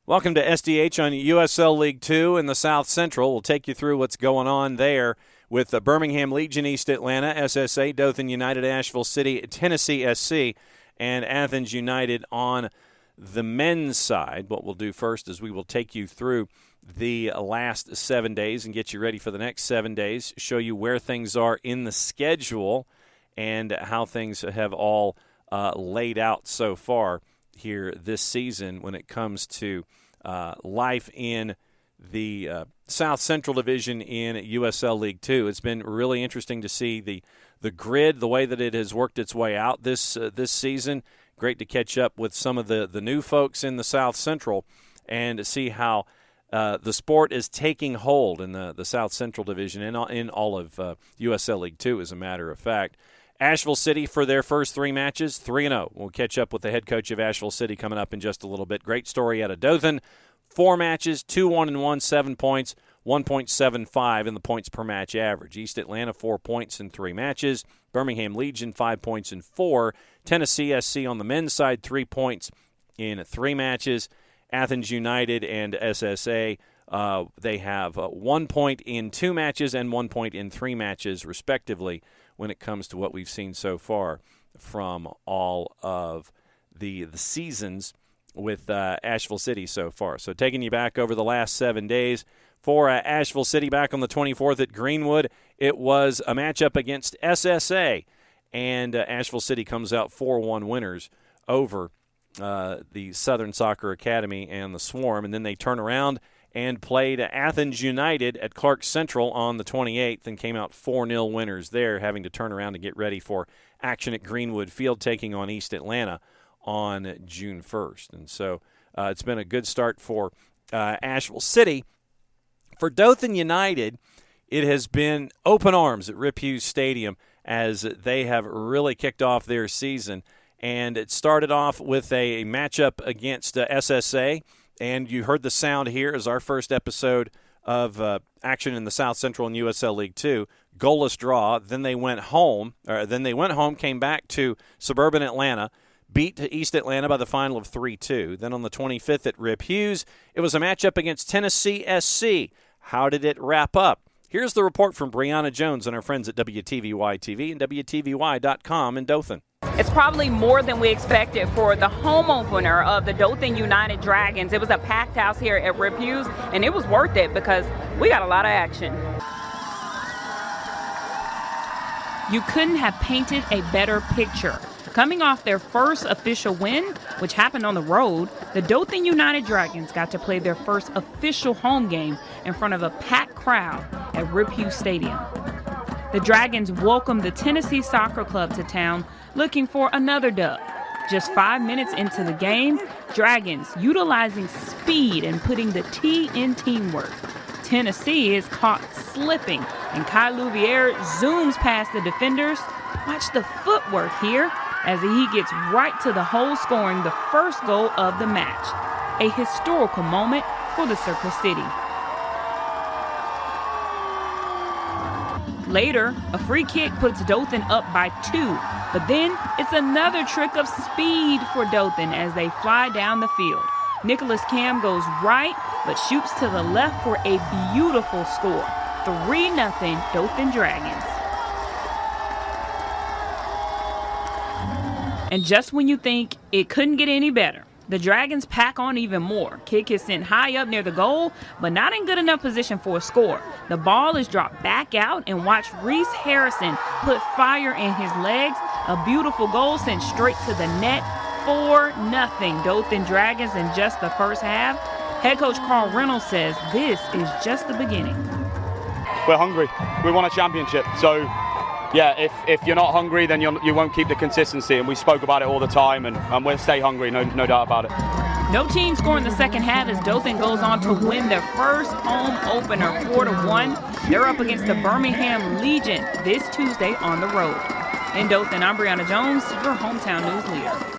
Welcome to SDH on USL League Two in the South Central. We'll take you through what's going on there with the Birmingham Legion, East Atlanta, SSA, Dothan United, Asheville City, Tennessee SC, and Athens United on the men's side. What we'll do first is we will take you through the last 7 days and get you ready for the next 7 days, show you where things are in the schedule and how things have all laid out so far here this season when it comes to life in the South Central Division in USL League Two. It's been really interesting to see the grid, the way that it has worked its way out this season. Great to catch up with some of the new folks in the South Central and to see how the sport is taking hold in the South Central Division and in all of USL League Two, as a matter of fact. Asheville City, for their first 3 matches, 3-0. We'll catch up with the head coach of Asheville City coming up in just a little bit. Great story out of Dothan. 4 matches, 2-1-1, 7 points, 1.75 in the points per match average. East Atlanta, 4 points in 3 matches. Birmingham Legion, 5 points in 4. Tennessee SC on the men's side, 3 points in 3 matches. Athens United and SSA, they have 1 point in 2 matches and 1 point in 3 matches, respectively, when it comes to what we've seen so far from all of the seasons with Asheville City so far. So taking you back over the last 7 days, for Asheville City back on the 24th at Greenwood, it was a matchup against SSA, and Asheville City comes out 4-1 winners over the Southern Soccer Academy and the Swarm, and then they turn around and played Athens United at Clark Central on the 28th and came out 4-0 winners there, having to turn around and get ready for action at Greenwood Field, taking on East Atlanta on June 1st. And so it's been a good start for Asheville City. For Dothan United, it has been open arms at Rip Hughes Stadium as they have really kicked off their season. And it started off with a matchup against SSA. And you heard the sound here as our first episode of action in the South Central and USL League Two. Goalless draw. Then they went home. Came back to suburban Atlanta, beat East Atlanta by the final of 3-2. Then on the 25th at Rip Hughes, it was a matchup against Tennessee SC. How did it wrap up? Here's the report from Brianna Jones and our friends at WTVY-TV and WTVY.com in Dothan. It's probably more than we expected for the home opener of the Dothan United Dragons. It was a packed house here at Rip Hughes, and it was worth it because we got a lot of action. You couldn't have painted a better picture. Coming off their first official win, which happened on the road, the Dothan United Dragons got to play their first official home game in front of a packed crowd at Rip Hughes Stadium. The Dragons welcomed the Tennessee Soccer Club to town looking for another dub. Just 5 minutes into the game, Dragons utilizing speed and putting the T in teamwork. Tennessee is caught slipping, and Kai Louviere zooms past the defenders. Watch the footwork here as he gets right to the hole, scoring the first goal of the match. A historical moment for the Circle City. Later, a free kick puts Dothan up by 2, but then it's another trick of speed for Dothan as they fly down the field. Nicholas Cam goes right, but shoots to the left for a beautiful score. 3-0 Dothan Dragons. And just when you think it couldn't get any better, the Dragons pack on even more. Kick is sent high up near the goal, but not in good enough position for a score. The ball is dropped back out, and watch Reese Harrison put fire in his legs. A beautiful goal sent straight to the net. 4-0 Dothan Dragons in just the first half. Head coach Carl Reynolds says this is just the beginning. We're hungry. We want a championship. So, yeah, if you're not hungry, then you won't keep the consistency. And we spoke about it all the time, and we'll stay hungry, no doubt about it. No team scored in the second half as Dothan goes on to win their first home opener 4-1. They're up against the Birmingham Legion this Tuesday on the road. In Dothan, I'm Brianna Jones, your hometown news leader.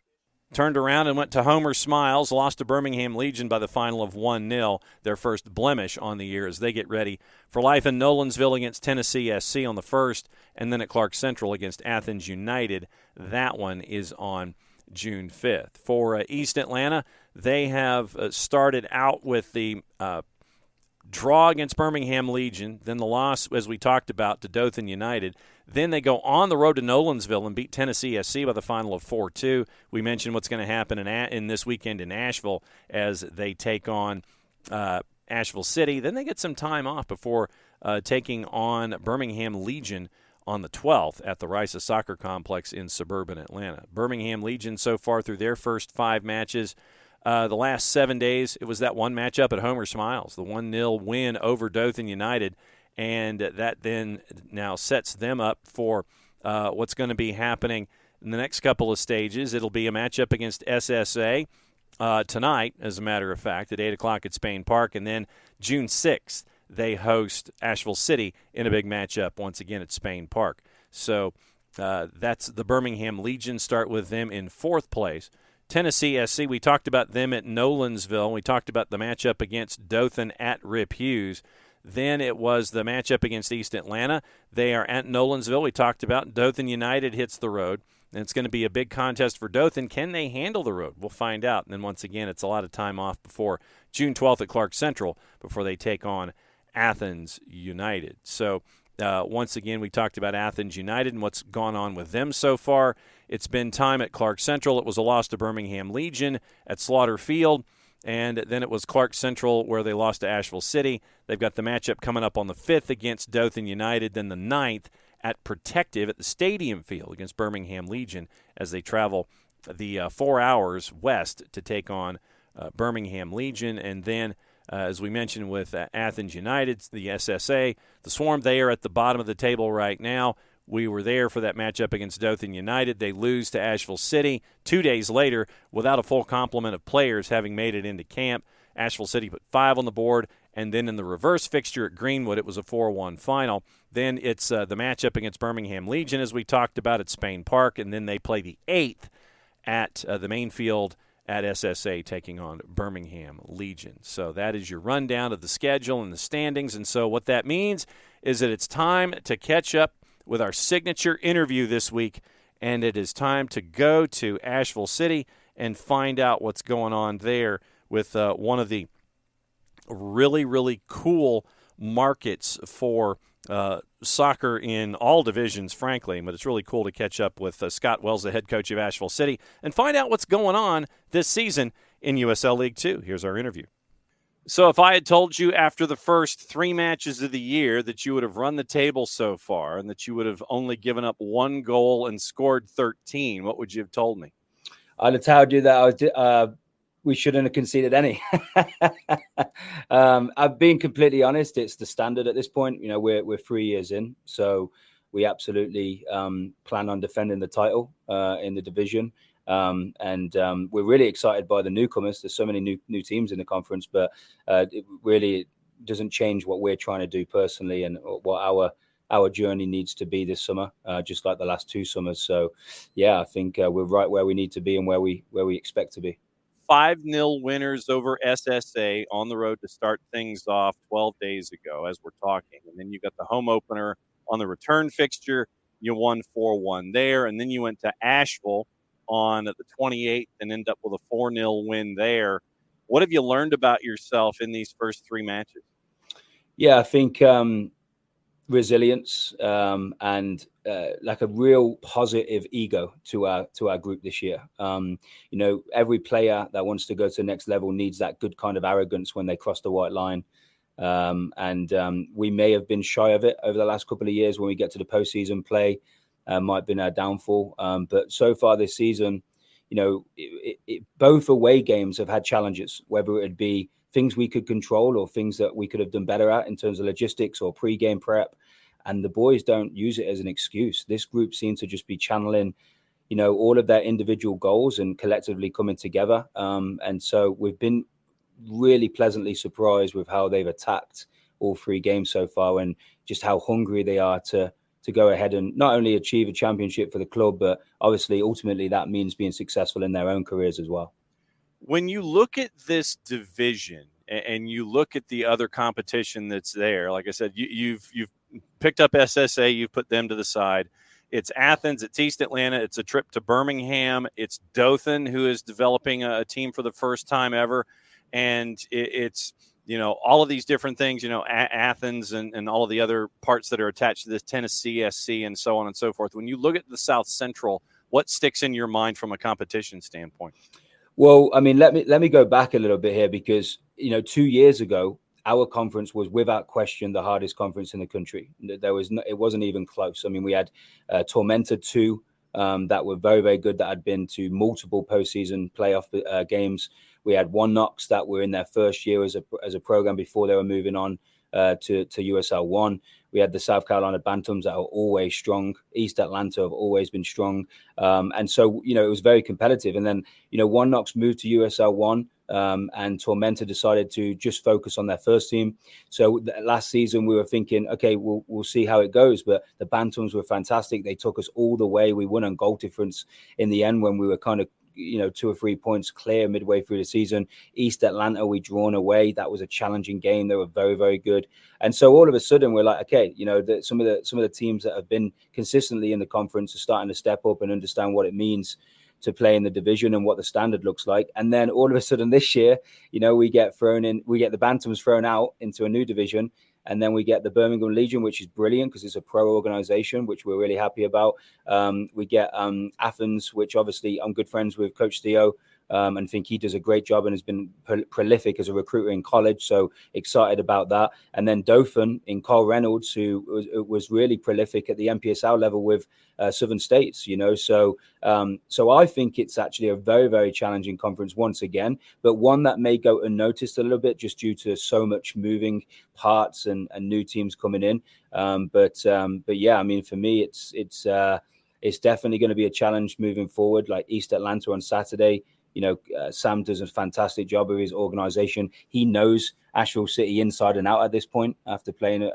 Turned around and went to Homer Smiles, lost to Birmingham Legion by the final of 1-0, their first blemish on the year as they get ready for life in Nolensville against Tennessee SC on the 1st, and then at Clark Central against Athens United. That one is on June 5th. For East Atlanta, they have started out with the draw against Birmingham Legion, then the loss, as we talked about, to Dothan United. Then they go on the road to Nolensville and beat Tennessee SC by the final of 4-2. We mentioned what's going to happen in this weekend in Asheville as they take on Asheville City. Then they get some time off before taking on Birmingham Legion on the 12th at the Rice Soccer Complex in suburban Atlanta. Birmingham Legion so far through their first 5 matches, the last 7 days, it was that one matchup at Homer Smiles, the 1-0 win over Dothan United, and that then now sets them up for what's going to be happening in the next couple of stages. It'll be a matchup against SSA tonight, as a matter of fact, at 8 o'clock at Spain Park, and then June 6th, they host Asheville City in a big matchup once again at Spain Park. So that's the Birmingham Legion. Start with them in 4th place. Tennessee SC, we talked about them at Nolensville. We talked about the matchup against Dothan at Rip Hughes. Then it was the matchup against East Atlanta. They are at Nolensville. We talked about Dothan United hits the road. And it's going to be a big contest for Dothan. Can they handle the road? We'll find out. And then once again, it's a lot of time off before June 12th at Clark Central before they take on Athens United. So once again, we talked about Athens United and what's gone on with them so far. It's been time at Clark Central. It was a loss to Birmingham Legion at Slaughter Field, and then it was Clark Central where they lost to Asheville City. They've got the matchup coming up on the 5th against Dothan United, then the 9th at Protective at the Stadium Field against Birmingham Legion as they travel the 4 hours west to take on Birmingham Legion. And then, as we mentioned with Athens United, the SSA, the Swarm, they are at the bottom of the table right now. We were there for that matchup against Dothan United. They lose to Asheville City 2 days later without a full complement of players having made it into camp. Asheville City put 5 on the board, and then in the reverse fixture at Greenwood, it was a 4-1 final. Then it's the matchup against Birmingham Legion, as we talked about, at Spain Park, and then they play the 8th at the main field at SSA taking on Birmingham Legion. So that is your rundown of the schedule and the standings. And so what that means is that it's time to catch up with our signature interview this week, and it is time to go to Asheville City and find out what's going on there with one of the really, really cool markets for soccer in all divisions, frankly. But it's really cool to catch up with Scott Wells, the head coach of Asheville City, and find out what's going on this season in USL League Two. Here's our interview. So if I had told you after the first 3 matches of the year that you would have run the table so far and that you would have only given up 1 goal and scored 13, what would you have told me? I'd have told you that we shouldn't have conceded any. I've been completely honest. It's the standard at this point. You know, we're 3 years in, so we absolutely plan on defending the title in the division. And we're really excited by the newcomers. There's so many new teams in the conference, but it really doesn't change what we're trying to do personally and what our journey needs to be this summer, just like the last 2 summers. So, yeah, I think we're right where we need to be and where we expect to be. 5-0 winners over SSA on the road to start things off 12 days ago as we're talking. And then you got the home opener on the return fixture. You won 4-1 there. And then you went to Asheville on the 28th and end up with a 4-0 win there. What have you learned about yourself in these first 3 matches? Yeah, I think resilience and like a real positive ego to our group this year. You know, every player that wants to go to the next level needs that good kind of arrogance when they cross the white line. And we may have been shy of it over the last couple of years when we get to the postseason play. Might have been our downfall. But so far this season, you know, both away games have had challenges, whether it be things we could control or things that we could have done better at in terms of logistics or pre-game prep. And the boys don't use it as an excuse. This group seems to just be channeling, you know, all of their individual goals and collectively coming together. And so we've been really pleasantly surprised with how they've attacked all 3 games so far and just how hungry they are to go ahead and not only achieve a championship for the club, but obviously ultimately that means being successful in their own careers as well. When you look at this division and you look at the other competition that's there, like I said, you've picked up SSA, you've put them to the side. It's Athens, it's East Atlanta, it's a trip to Birmingham, it's Dothan, who is developing a team for the first time ever, and it's all of these different things, Athens and all of the other parts that are attached to this, Tennessee SC and so on and so forth. When you look at the South Central, what sticks in your mind from a competition standpoint? Well, I mean, let me go back a little bit here because, 2 years ago, our conference was without question the hardest conference in the country. It wasn't even close. I mean, we had Tormented 2 that were very, very good, that had been to multiple postseason playoff games. We had One Knox that were in their first year as a program before they were moving on to USL 1. We had the South Carolina Bantams that are always strong. East Atlanta have always been strong. And so, it was very competitive. And then, One Knox moved to USL 1 and Tormented decided to just focus on their first team. So last season we were thinking, okay, we'll see how it goes. But the Bantams were fantastic. They took us all the way. We won on goal difference in the end when we were kind of 2 or 3 points clear midway through the season. East Atlanta, we drawn away. That was a challenging game. They were very, very good. And so all of a sudden we're like, okay, some of the teams that have been consistently in the conference are starting to step up and understand what it means to play in the division and what the standard looks like. And then all of a sudden this year, we get the Bantams thrown out into a new division. And then we get the Birmingham Legion, which is brilliant because it's a pro organization, which we're really happy about. We get Athens, which obviously I'm good friends with Coach Theo and think he does a great job and has been prolific as a recruiter in college. So excited about that. And then Dothan in Carl Reynolds, who was really prolific at the MPSL level with Southern States, So I think it's actually a very, very challenging conference once again, but one that may go unnoticed a little bit just due to so much moving parts and new teams coming in. But yeah, I mean, for me, it's definitely going to be a challenge moving forward. Like East Atlanta on Saturday, Sam does a fantastic job of his organization. He knows Asheville City inside and out at this point after playing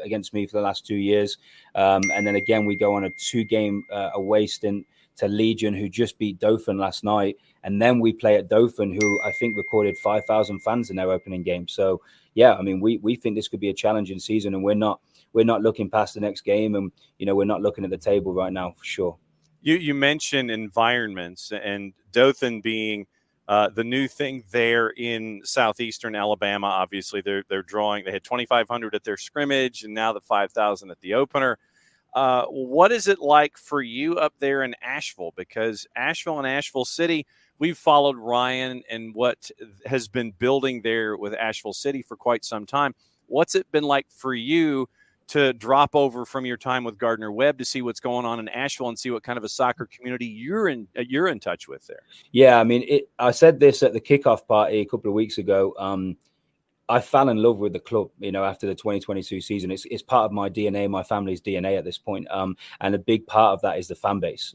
against me for the last 2 years. And then again, we go on a 2-game away stint to Legion, who just beat Dothan last night. And then we play at Dothan, who I think recorded 5,000 fans in their opening game. So, yeah, I mean, we think this could be a challenging season, and we're not looking past the next game. And, we're not looking at the table right now for sure. You mentioned environments, and Dothan being the new thing there in southeastern Alabama. Obviously, they're drawing. They had 2,500 at their scrimmage, and now the 5,000 at the opener. What is it like for you up there in Asheville? Because Asheville and Asheville City, we've followed Ryan and what has been building there with Asheville City for quite some time. What's it been like for you to drop over from your time with Gardner Webb to see what's going on in Asheville and see what kind of a soccer community you're in touch with there? Yeah, I mean, I said this at the kickoff party a couple of weeks ago. I fell in love with the club, after the 2022 season. It's part of my DNA, my family's DNA at this point. And a big part of that is the fan base.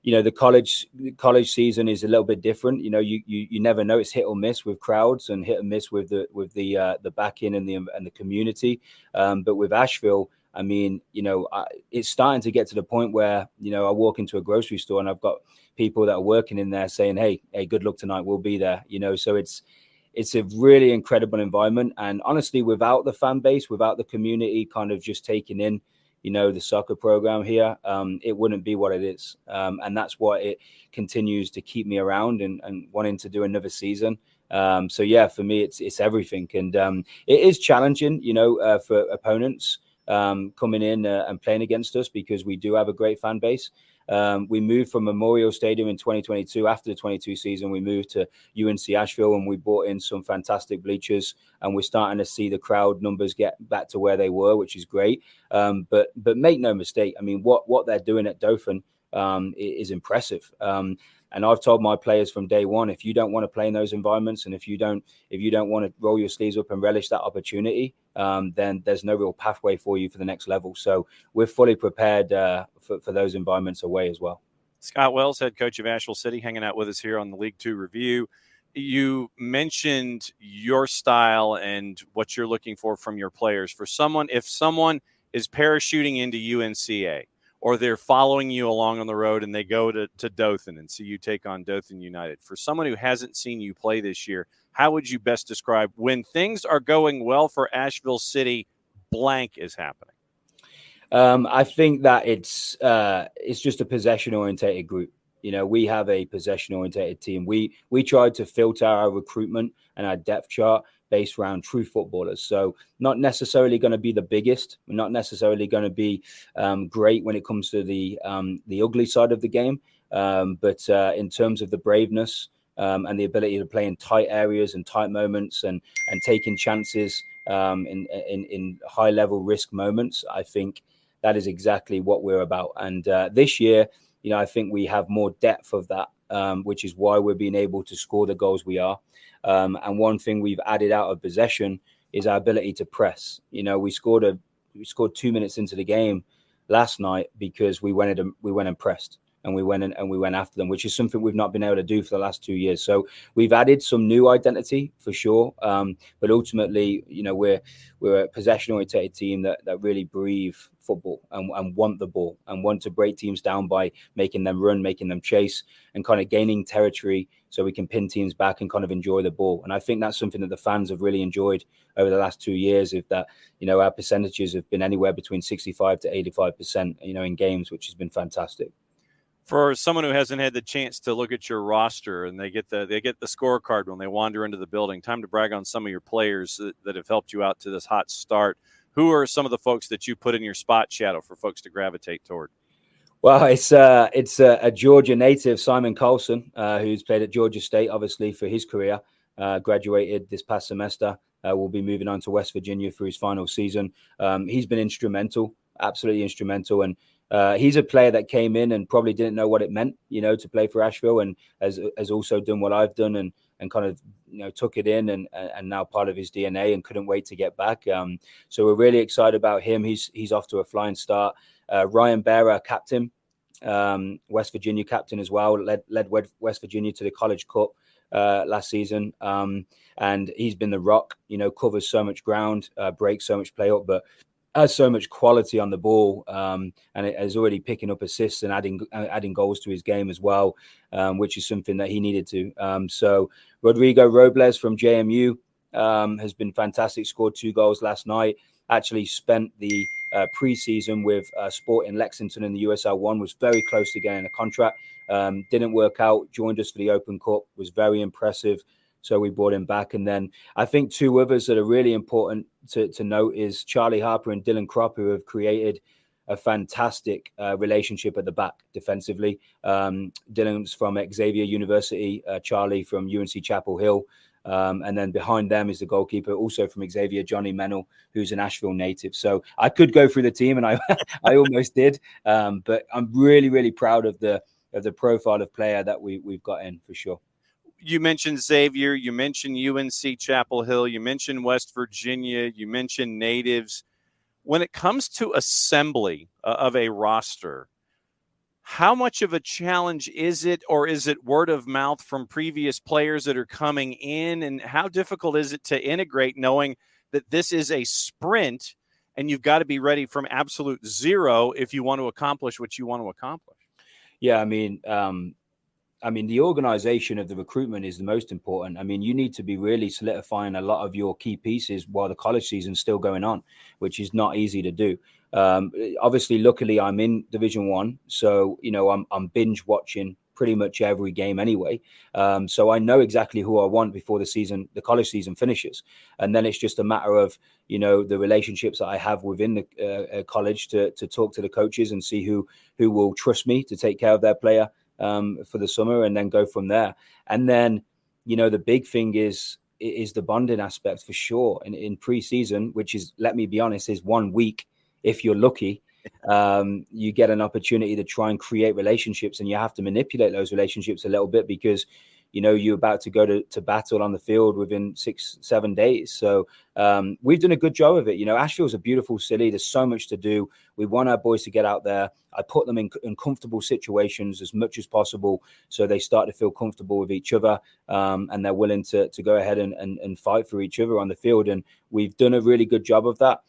The college season is a little bit different. You never know. It's hit or miss with crowds and hit or miss with the backing and the community. But with Asheville, I mean, it's starting to get to the point where, I walk into a grocery store and I've got people that are working in there saying, hey, good luck tonight. We'll be there. So it's a really incredible environment. And honestly, without the fan base, without the community kind of just taking in, the soccer program here, it wouldn't be what it is. And that's why it continues to keep me around and wanting to do another season. So yeah, for me, it's everything. And it is challenging, for opponents coming in and playing against us because we do have a great fan base. We moved from Memorial Stadium in 2022. After the 22 season, we moved to UNC Asheville and we brought in some fantastic bleachers, and we're starting to see the crowd numbers get back to where they were, which is great. But make no mistake, I mean, what they're doing at Dothan is impressive. And I've told my players from day one, if you don't want to play in those environments, and if you don't want to roll your sleeves up and relish that opportunity, then there's no real pathway for you for the next level. So we're fully prepared for those environments away as well. Scott Wells, head coach of Asheville City, hanging out with us here on the League Two Review. You mentioned your style and what you're looking for from your players. If someone is parachuting into UNCA, or they're following you along on the road and they go to Dothan and see you take on Dothan United. For someone who hasn't seen you play this year, how would you best describe when things are going well for Asheville City, blank is happening? I think that it's just a possession-orientated group. We have a possession-orientated team. We tried to filter our recruitment and our depth chart based around true footballers. So not necessarily going to be the biggest. We're not necessarily going to be great when it comes to the ugly side of the game. But in terms of the braveness and the ability to play in tight areas and tight moments and taking chances in high-level risk moments, I think that is exactly what we're about. And this year, I think we have more depth of that, which is why we're being able to score the goals we are. And one thing we've added out of possession is our ability to press. We scored 2 minutes into the game last night because we went and pressed. And we went after them, which is something we've not been able to do for the last 2 years. So we've added some new identity for sure. But ultimately, we're a possession-oriented team that really breathe football and want the ball and want to break teams down by making them run, making them chase, and kind of gaining territory so we can pin teams back and kind of enjoy the ball. And I think that's something that the fans have really enjoyed over the last 2 years. If that, our percentages have been anywhere between 65 to 85%, in games, which has been fantastic. For someone who hasn't had the chance to look at your roster and they get the scorecard when they wander into the building, time to brag on some of your players that have helped you out to this hot start. Who are some of the folks that you put in your spot shadow for folks to gravitate toward? Well, it's a Georgia native, Simon Colson, who's played at Georgia State, obviously, for his career. Graduated this past semester. Will be moving on to West Virginia for his final season. He's been instrumental, absolutely instrumental. And he's a player that came in and probably didn't know what it meant, to play for Asheville, and has also done what I've done and kind of, took it in and now part of his DNA and couldn't wait to get back. So we're really excited about him. He's off to a flying start. Ryan Bearer, captain, West Virginia captain as well, led West Virginia to the College Cup last season. And he's been the rock, covers so much ground, breaks so much play up, but has so much quality on the ball, and it is already picking up assists and adding goals to his game as well, which is something that he needed to. So Rodrigo Robles from JMU has been fantastic, scored 2 goals last night, actually spent the preseason with Sporting Lexington in the USL 1, was very close to getting a contract, didn't work out, joined us for the Open Cup, was very impressive. So we brought him back. And then I think 2 others that are really important to note is Charlie Harper and Dylan Kropp, who have created a fantastic relationship at the back defensively. Dylan's from Xavier University, Charlie from UNC Chapel Hill. And then behind them is the goalkeeper, also from Xavier, Johnny Mennel, who's an Asheville native. So I could go through the team, and I almost did. But I'm really, really proud of the profile of player that we've got in for sure. You mentioned Xavier, you mentioned UNC Chapel Hill, you mentioned West Virginia, you mentioned natives. When it comes to assembly of a roster, how much of a challenge is it, or is it word of mouth from previous players that are coming in? And how difficult is it to integrate, knowing that this is a sprint and you've got to be ready from absolute zero if you want to accomplish what you want to accomplish? Yeah, I mean, the organization of the recruitment is the most important. I mean, you need to be really solidifying a lot of your key pieces while the college season's still going on, which is not easy to do. Obviously, luckily, I'm in Division 1, so, I'm binge watching pretty much every game anyway. So I know exactly who I want before the college season finishes. And then it's just a matter of, the relationships that I have within the college to talk to the coaches and see who will trust me to take care of their player for the summer, and then go from there. And then, the big thing is the bonding aspect for sure. In pre-season, which is, let me be honest, is 1 week. If you're lucky, you get an opportunity to try and create relationships, and you have to manipulate those relationships a little bit because, you're about to go to battle on the field within 6-7 days. So we've done a good job of it. Asheville's a beautiful city. There's so much to do. We want our boys to get out there. I put them in comfortable situations as much as possible, so they start to feel comfortable with each other, and they're willing to go ahead and fight for each other on the field. And we've done a really good job of that.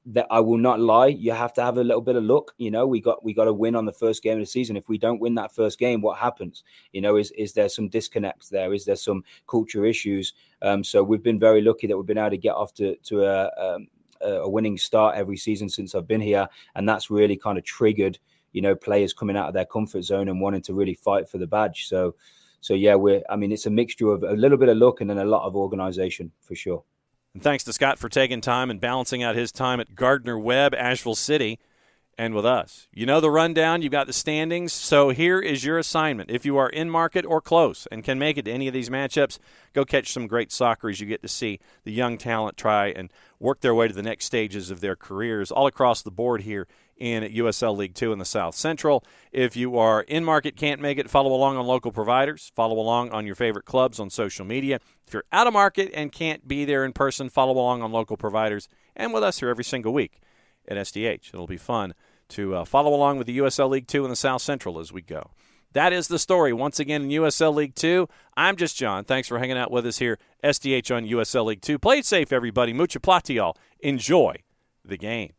That I will not lie, you have to have a little bit of luck. We got to win on the first game of the season. If we don't win that first game, what happens? Is there some disconnects there? Is there some culture issues? So we've been very lucky that we've been able to get off to a winning start every season since I've been here, and that's really kind of triggered, players coming out of their comfort zone and wanting to really fight for the badge. So yeah, it's a mixture of a little bit of luck and then a lot of organization for sure. And thanks to Scott for taking time and balancing out his time at Gardner-Webb, Asheville City, and with us. You know the rundown. You've got the standings. So here is your assignment. If you are in market or close and can make it to any of these matchups, go catch some great soccer as you get to see the young talent try and work their way to the next stages of their careers all across the board here in USL League Two in the South Central. If you are in market, can't make it, follow along on local providers. Follow along on your favorite clubs on social media. If you're out of market and can't be there in person, follow along on local providers and with us here every single week at SDH. It'll be fun to follow along with the USL League Two in the South Central as we go. That is the story. Once again in USL League Two, I'm just John. Thanks for hanging out with us here, SDH on USL League Two. Play it safe, everybody. Mucha plata, y'all. Enjoy the game.